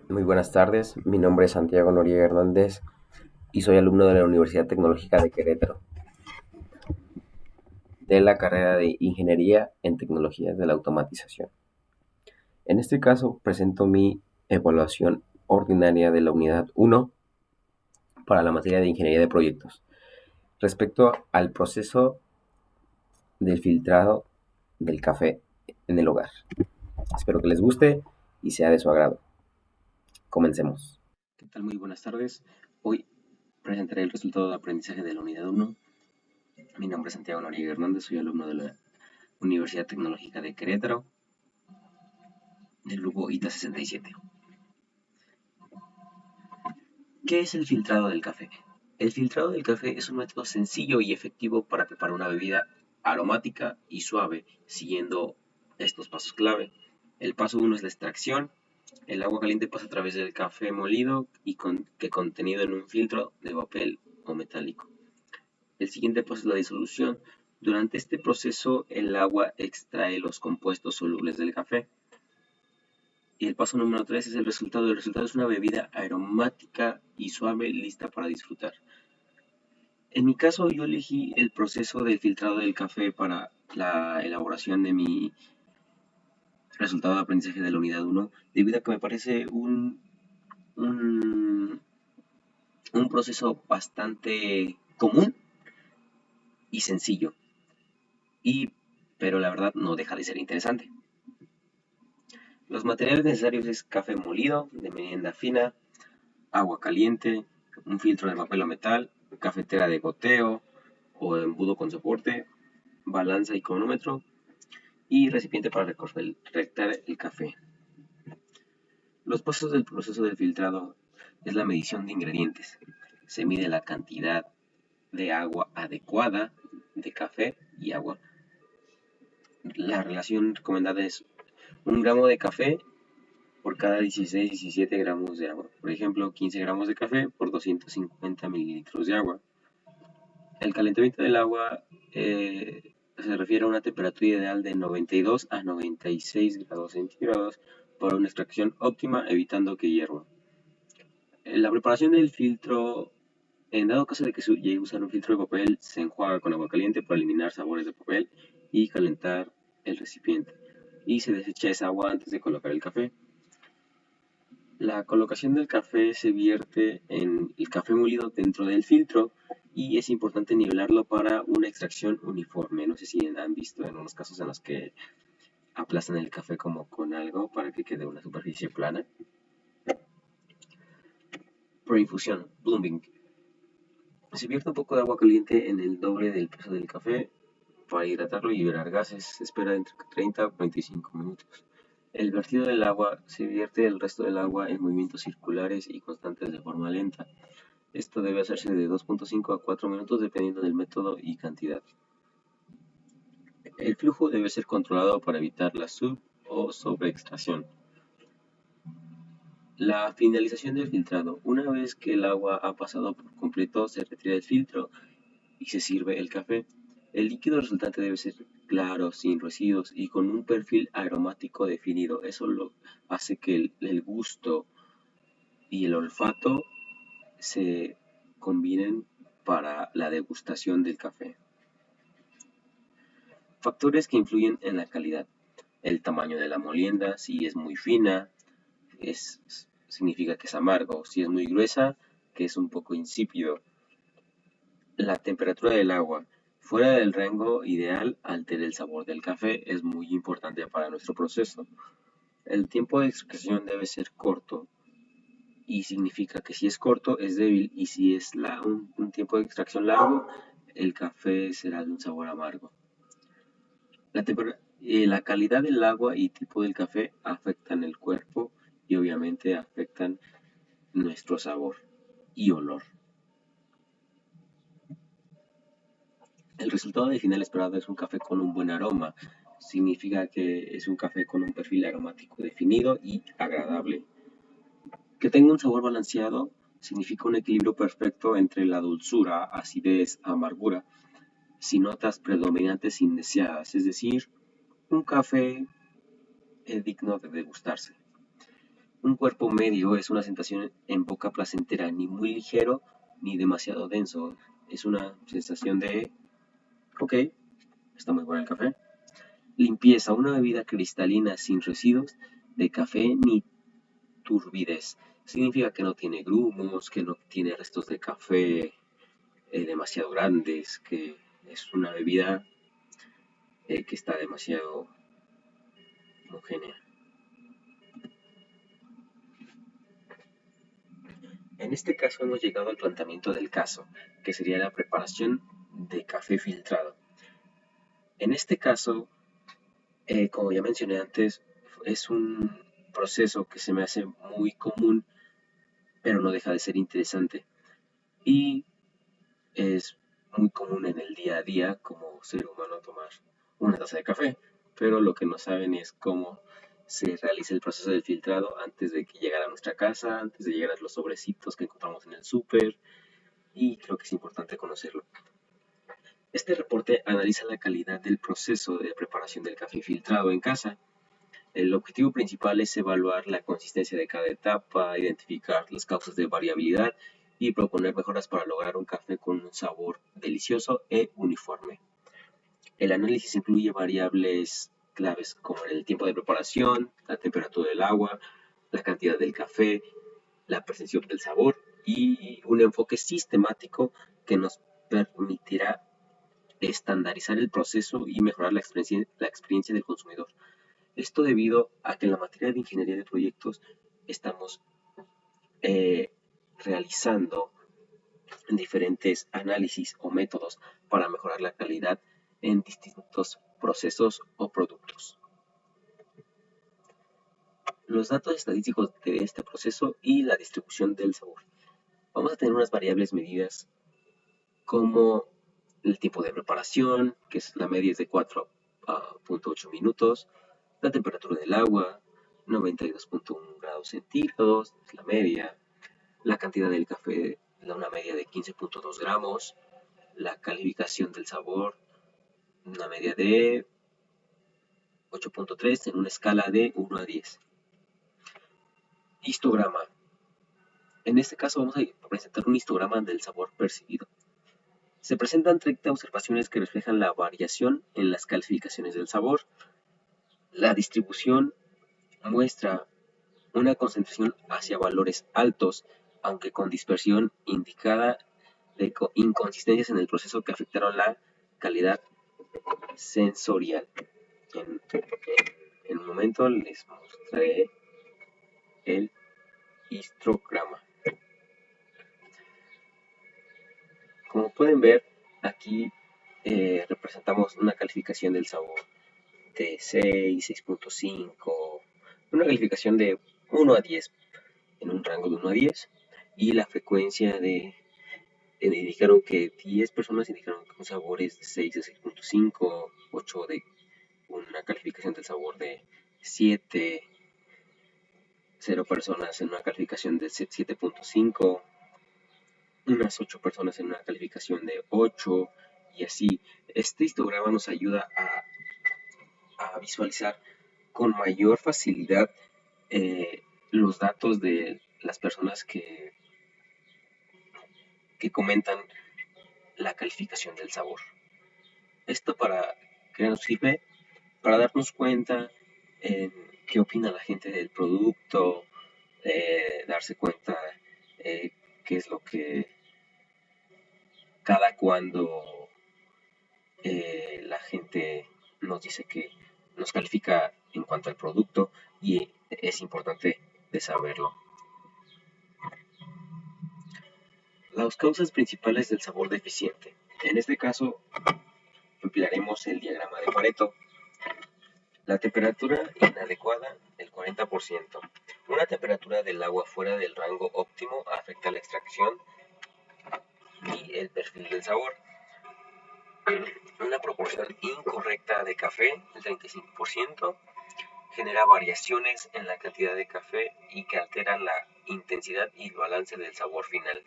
Muy buenas tardes, mi nombre es Santiago Noriega Hernández y soy alumno de la Universidad Tecnológica de Querétaro, de la carrera de Ingeniería en Tecnologías de la Automatización. En este caso presento mi evaluación ordinaria de la unidad 1 para la materia de Ingeniería de Proyectos, respecto al proceso del filtrado del café en el hogar. Espero que les guste y sea de su agrado. Comencemos. ¿Qué tal? Muy buenas tardes. Hoy presentaré el resultado de aprendizaje de la unidad 1. Mi nombre es Santiago Noriega Hernández, soy alumno de la Universidad Tecnológica de Querétaro, del grupo ITA 67. ¿Qué es el filtrado del café? El filtrado del café es un método sencillo y efectivo para preparar una bebida aromática y suave, siguiendo estos pasos clave. El paso 1 es la extracción. El agua caliente pasa a través del café molido y que contenido en un filtro de papel o metálico. El siguiente paso es la disolución. Durante este proceso, el agua extrae los compuestos solubles del café. Y el paso número 3 es el resultado. El resultado es una bebida aromática y suave lista para disfrutar. En mi caso, yo elegí el proceso de filtrado del café para la elaboración de mi resultado de aprendizaje de la unidad 1, debido a que me parece un, un proceso bastante común y sencillo, pero la verdad no deja de ser interesante. Los materiales necesarios es café molido de merienda fina, agua caliente, un filtro de papel o metal, cafetera de goteo o embudo con soporte, balanza y cronómetro y recipiente para recolectar el café. Los pasos del proceso del filtrado es la medición de ingredientes. Se mide la cantidad de agua adecuada de café y agua. La relación recomendada es 1 gramo de café por cada 16-17 gramos de agua. Por ejemplo, 15 gramos de café por 250 mililitros de agua. El calentamiento del agua se refiere a una temperatura ideal de 92 a 96 grados centígrados para una extracción óptima, evitando que hierva. La preparación del filtro, en dado caso de que se llegue a usar un filtro de papel, se enjuaga con agua caliente para eliminar sabores de papel y calentar el recipiente. Y se desecha esa agua antes de colocar el café. La colocación del café se vierte en el café molido dentro del filtro y es importante nivelarlo para una extracción uniforme. No sé si han visto en unos casos en los que aplastan el café como con algo para que quede una superficie plana. Preinfusión, blooming. Se vierte un poco de agua caliente en el doble del peso del café para hidratarlo y liberar gases. Se espera entre 30 a 45 minutos. El vertido del agua se vierte el resto del agua en movimientos circulares y constantes de forma lenta. Esto debe hacerse de 2.5 a 4 minutos dependiendo del método y cantidad. El flujo debe ser controlado para evitar la sub o sobreextracción. La finalización del filtrado. Una vez que el agua ha pasado por completo, se retira el filtro y se sirve el café. El líquido resultante debe ser claro, sin residuos y con un perfil aromático definido. Eso hace que el gusto y el olfato se combinen para la degustación del café. Factores que influyen en la calidad. El tamaño de la molienda, si es muy fina, significa que es amargo. Si es muy gruesa, que es un poco insípido. La temperatura del agua. Fuera del rango ideal, altera el sabor del café. Es muy importante para nuestro proceso. El tiempo de extracción debe ser corto. Y significa que si es corto, es débil. Y si es un tiempo de extracción largo, el café será de un sabor amargo. La calidad del agua y tipo del café afectan el cuerpo y obviamente afectan nuestro sabor y olor. El resultado de final esperado es un café con un buen aroma. Significa que es un café con un perfil aromático definido y agradable. Que tenga un sabor balanceado significa un equilibrio perfecto entre la dulzura, acidez, amargura, sin notas predominantes indeseadas, es decir, un café digno de degustarse. Un cuerpo medio es una sensación en boca placentera, ni muy ligero ni demasiado denso. Es una sensación de, ok, está muy bueno el café. Limpieza, una bebida cristalina sin residuos de café ni turbidez. Significa que no tiene grumos, que no tiene restos de café demasiado grandes, que es una bebida que está demasiado homogénea. En este caso hemos llegado al planteamiento del caso, que sería la preparación de café filtrado. En este caso, como ya mencioné antes, es un proceso que se me hace muy común, pero no deja de ser interesante. Y es muy común en el día a día como ser humano tomar una taza de café, pero lo que no saben es cómo se realiza el proceso de filtrado antes de que llegara a nuestra casa, antes de llegar a los sobrecitos que encontramos en el súper, y creo que es importante conocerlo. Este reporte analiza la calidad del proceso de preparación del café filtrado en casa. El objetivo principal es evaluar la consistencia de cada etapa, identificar las causas de variabilidad y proponer mejoras para lograr un café con un sabor delicioso e uniforme. El análisis incluye variables claves como el tiempo de preparación, la temperatura del agua, la cantidad del café, la percepción del sabor y un enfoque sistemático que nos permitirá estandarizar el proceso y mejorar la experiencia del consumidor. Esto debido a que en la materia de ingeniería de proyectos estamos eh, realizando diferentes análisis o métodos para mejorar la calidad en distintos procesos o productos. Los datos estadísticos de este proceso y la distribución del sabor. Vamos a tener unas variables medidas como el tiempo de preparación, que es la media es de 4.8 minutos, la temperatura del agua, 92.1 grados centígrados, es la media, la cantidad del café, una media de 15.2 gramos, la calificación del sabor, una media de 8.3 en una escala de 1 a 10. Histograma. En este caso vamos a presentar un histograma del sabor percibido. Se presentan 30 observaciones que reflejan la variación en las calificaciones del sabor. La distribución muestra una concentración hacia valores altos, aunque con dispersión indicada de inconsistencias en el proceso que afectaron la calidad sensorial. En un momento les mostraré el histograma. Como pueden ver, aquí representamos una calificación del sabor de 6, 6.5, una calificación de 1 a 10, en un rango de 1 a 10, y la frecuencia indicaron que 10 personas indicaron que un sabor es de 6 a 6.5, 8 de una calificación del sabor de 7, 0 personas en una calificación de 7.5, unas 8 personas en una calificación de 8, y así. Este histograma nos ayuda a visualizar con mayor facilidad los datos de las personas que comentan la calificación del sabor. Esto para que nos sirve para darnos cuenta en qué opina la gente del producto, darse cuenta qué es lo que cada cuando la gente nos dice que nos califica en cuanto al producto, y es importante de saberlo. Las causas principales del sabor deficiente. En este caso emplearemos el diagrama de Pareto. La temperatura inadecuada, el 40%. Una temperatura del agua fuera del rango óptimo afecta la extracción y el perfil del sabor. Una proporción incorrecta de café, el 35%, genera variaciones en la cantidad de café y que alteran la intensidad y el balance del sabor final.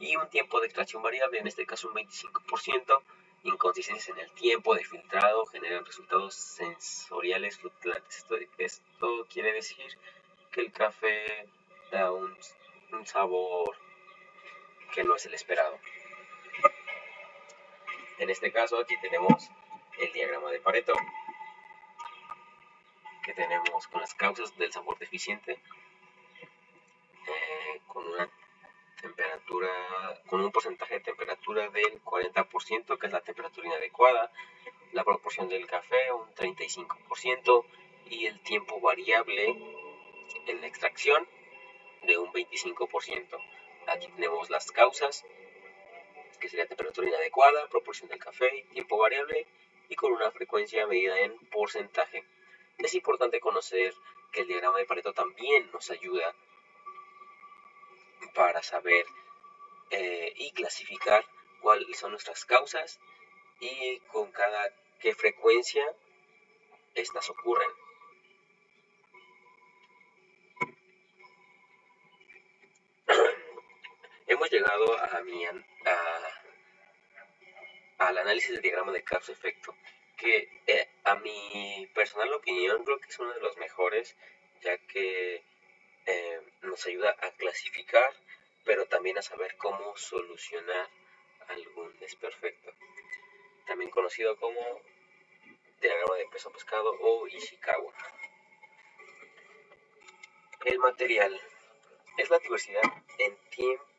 Y un tiempo de extracción variable, en este caso un 25%, inconsistencias en el tiempo de filtrado generan resultados sensoriales fluctuantes. Esto quiere decir que el café da un sabor que no es el esperado. En este caso aquí tenemos el diagrama de Pareto, que tenemos con las causas del sabor deficiente, con una temperatura, con un porcentaje de temperatura del 40%, que es la temperatura inadecuada, la proporción del café un 35% y el tiempo variable en la extracción de un 25%. Aquí tenemos las causas, que sería temperatura inadecuada, proporción del café, tiempo variable y con una frecuencia medida en porcentaje. Es importante conocer que el diagrama de Pareto también nos ayuda para saber y clasificar cuáles son nuestras causas y con qué frecuencia estas ocurren. Hemos llegado al análisis del diagrama de causa-efecto, que a mi personal opinión creo que es uno de los mejores, ya que nos ayuda a clasificar, pero también a saber cómo solucionar algún desperfecto, también conocido como diagrama de peso pescado o Ishikawa. El material es la diversidad en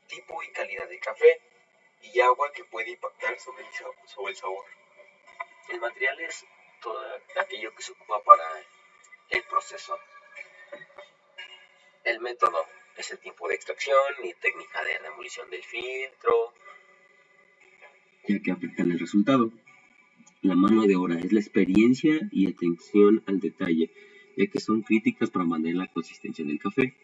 tipo y calidad de café y agua que puede impactar sobre el sabor. El material es todo aquello que se ocupa para el proceso. El método es el tiempo de extracción y técnica de demolición del filtro, ya que afectan el resultado. La mano de obra es la experiencia y atención al detalle, ya que son críticas para mantener la consistencia del café.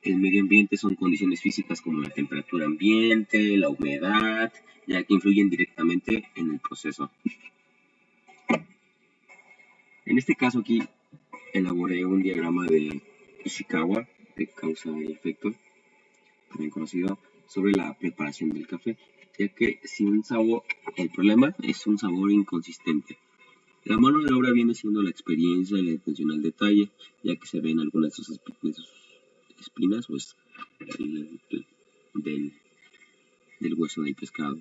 El medio ambiente son condiciones físicas como la temperatura ambiente, la humedad, ya que influyen directamente en el proceso. En este caso aquí elaboré un diagrama de Ishikawa, de causa y efecto, también conocido, sobre la preparación del café, ya que si el problema es un sabor inconsistente. La mano de obra viene siendo la experiencia y la atención al detalle, ya que se ven algunas de sus espinas, pues, del hueso del pescado.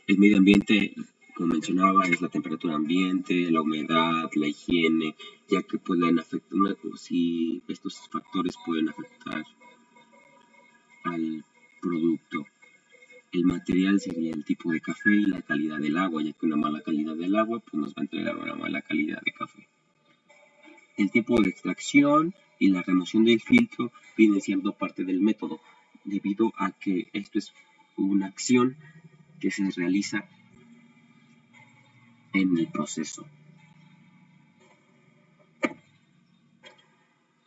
El medio ambiente, como mencionaba, es la temperatura ambiente, la humedad, la higiene, ya que pueden afectar, si estos factores pueden afectar al producto. El material sería el tipo de café y la calidad del agua, ya que una mala calidad del agua pues nos va a entregar una mala calidad de café. El tiempo de extracción y la remoción del filtro vienen siendo parte del método, debido a que esto es una acción que se realiza en el proceso.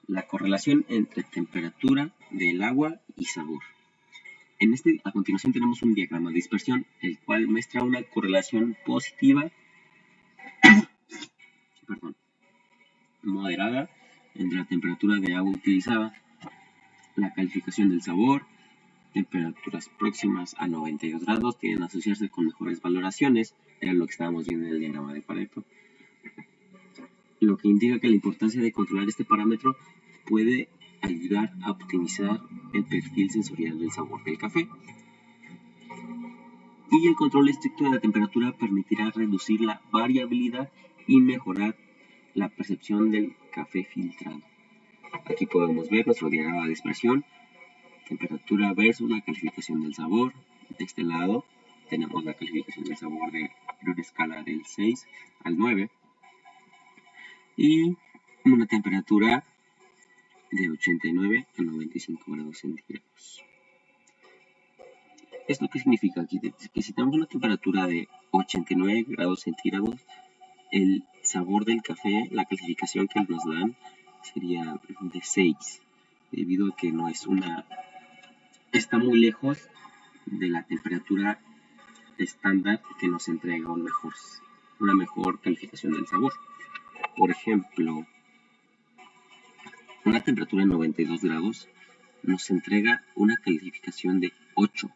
La correlación entre temperatura del agua y sabor. A continuación tenemos un diagrama de dispersión, el cual muestra una correlación positiva moderada entre la temperatura de agua utilizada, la calificación del sabor. Temperaturas próximas a 92 grados tienden a asociarse con mejores valoraciones, era lo que estábamos viendo en el diagrama de Pareto, lo que indica que la importancia de controlar este parámetro puede ayudar a optimizar el perfil sensorial del sabor del café. Y el control estricto de la temperatura permitirá reducir la variabilidad y mejorar la percepción del café filtrado. Aquí podemos ver nuestro diagrama de dispersión, temperatura versus la calificación del sabor. De este lado tenemos la calificación del sabor de una escala del 6 al 9 y una temperatura de 89 a 95 grados centígrados. ¿Esto qué significa aquí? Que si tenemos una temperatura de 89 grados centígrados, el sabor del café, la clasificación que nos dan sería de 6, debido a que no es está muy lejos de la temperatura estándar que nos entrega una mejor calificación del sabor. Por ejemplo, una temperatura de 92 grados nos entrega una calificación de 8.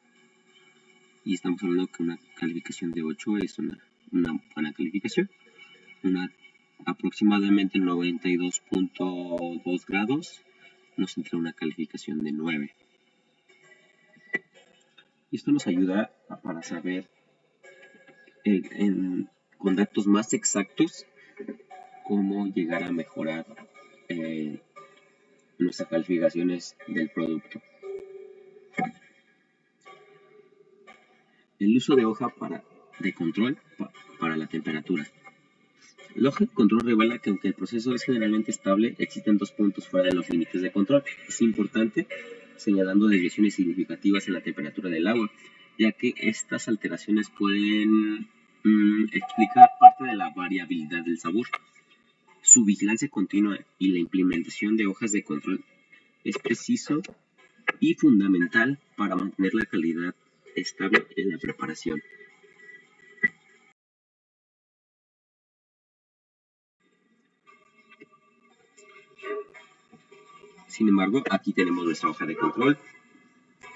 Y estamos hablando que una calificación de 8 es una buena calificación. Una aproximadamente 92.2 grados nos entra una calificación de 9. Y esto nos ayuda para saber con datos más exactos cómo llegar a mejorar eh, nuestras calificaciones del producto. El uso de hoja de control para la temperatura. La hoja de control revela que aunque el proceso es generalmente estable, existen 2 puntos fuera de los límites de control. Es importante, señalando desviaciones significativas en la temperatura del agua, ya que estas alteraciones pueden explicar parte de la variabilidad del sabor. Su vigilancia continua y la implementación de hojas de control es preciso y fundamental para mantener la calidad estable en la preparación. Sin embargo, aquí tenemos nuestra hoja de control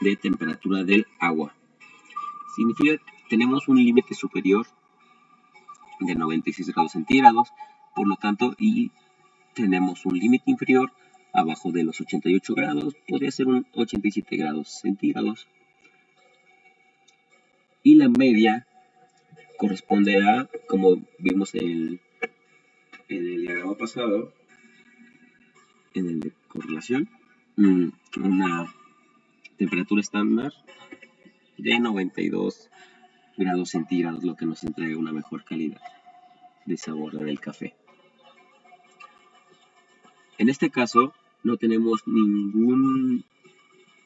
de temperatura del agua. Significa que tenemos un límite superior de 96 grados centígrados, por lo tanto, y tenemos un límite inferior abajo de los 88 grados, podría ser un 87 grados centígrados. Y la media corresponde a, como vimos en el diagrama pasado, en el de correlación, una temperatura estándar de 92 grados centígrados, lo que nos entrega una mejor calidad de sabor del café. En este caso, no tenemos ningún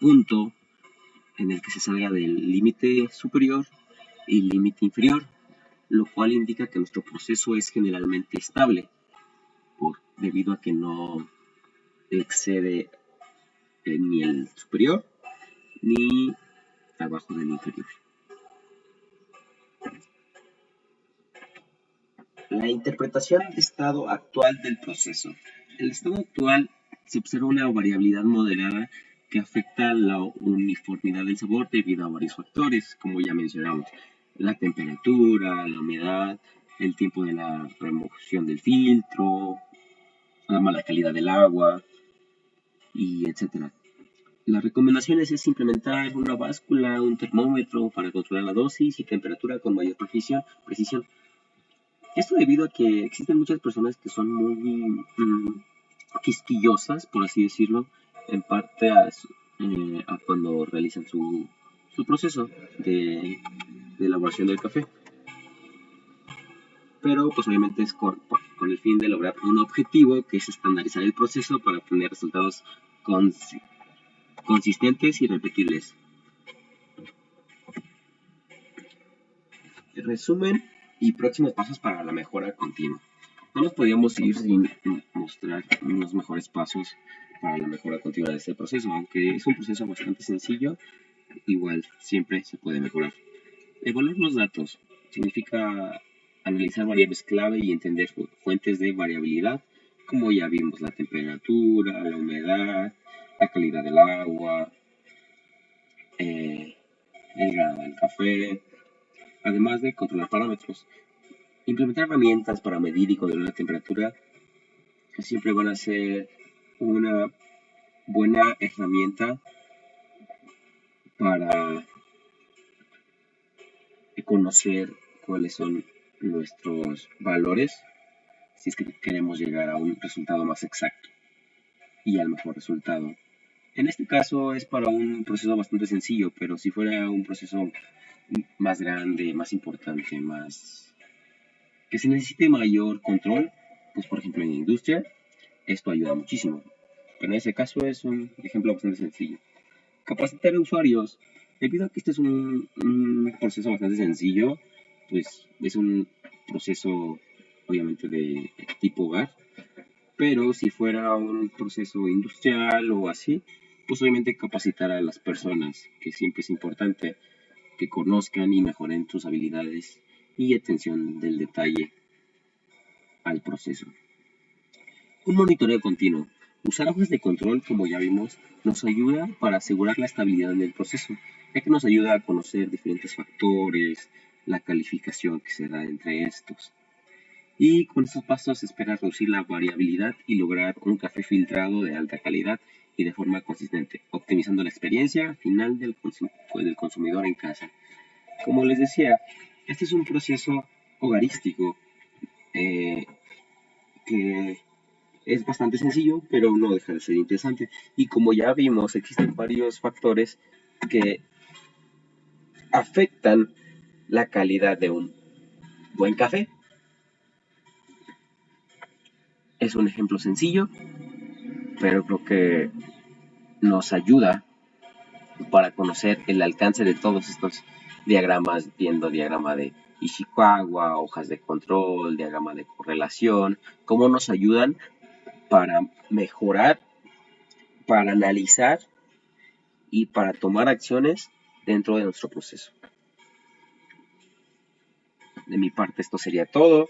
punto en el que se salga del límite superior y límite inferior, lo cual indica que nuestro proceso es generalmente estable, debido a que no excede ni el superior ni abajo del inferior. La interpretación de estado actual del proceso. En el estado actual se observa una variabilidad moderada que afecta la uniformidad del sabor debido a varios factores, como ya mencionamos, la temperatura, la humedad, el tiempo de la remoción del filtro, la mala calidad del agua, y etcétera. Las recomendaciones es implementar una báscula, un termómetro para controlar la dosis y temperatura con mayor precisión. Esto debido a que existen muchas personas que son muy quisquillosas, por así decirlo, en parte a cuando realizan su proceso de elaboración del café. Pero pues obviamente es con el fin de lograr un objetivo que es estandarizar el proceso para obtener resultados consistentes y repetibles. Resumen y próximos pasos para la mejora continua. No nos podíamos ir sin mostrar unos mejores pasos para la mejora continua de este proceso, aunque es un proceso bastante sencillo, igual siempre se puede mejorar. Evaluar los datos significa analizar variables clave y entender fuentes de variabilidad, como ya vimos la temperatura, la humedad, la calidad del agua, el grado del café, además de controlar parámetros. Implementar herramientas para medir y controlar la temperatura que siempre van a ser una buena herramienta para conocer cuáles son nuestros valores si es que queremos llegar a un resultado más exacto y al mejor resultado. En este caso es para un proceso bastante sencillo, pero si fuera un proceso más grande, más importante, más que se necesite mayor control, pues por ejemplo en la industria, esto ayuda muchísimo. Pero en ese caso es un ejemplo bastante sencillo. Capacitar a usuarios. Debido a que este es un proceso bastante sencillo, pues es un proceso obviamente de tipo hogar, pero si fuera un proceso industrial o así, pues obviamente capacitar a las personas, que siempre es importante que conozcan y mejoren sus habilidades y atención del detalle al proceso. Un monitoreo continuo. Usar hojas de control, como ya vimos, nos ayuda para asegurar la estabilidad del proceso, ya que nos ayuda a conocer diferentes factores, la calificación que se da entre estos. Y con estos pasos se espera reducir la variabilidad y lograr un café filtrado de alta calidad y de forma consistente, optimizando la experiencia final del consumidor en casa. Como les decía, este es un proceso hogarístico eh, que es bastante sencillo, pero no deja de ser interesante. Y como ya vimos, existen varios factores que afectan la calidad de un buen café. Es un ejemplo sencillo, pero creo que nos ayuda para conocer el alcance de todos estos diagramas, viendo diagrama de Ishikawa, hojas de control, diagrama de correlación, cómo nos ayudan para mejorar, para analizar y para tomar acciones dentro de nuestro proceso. De mi parte esto sería todo.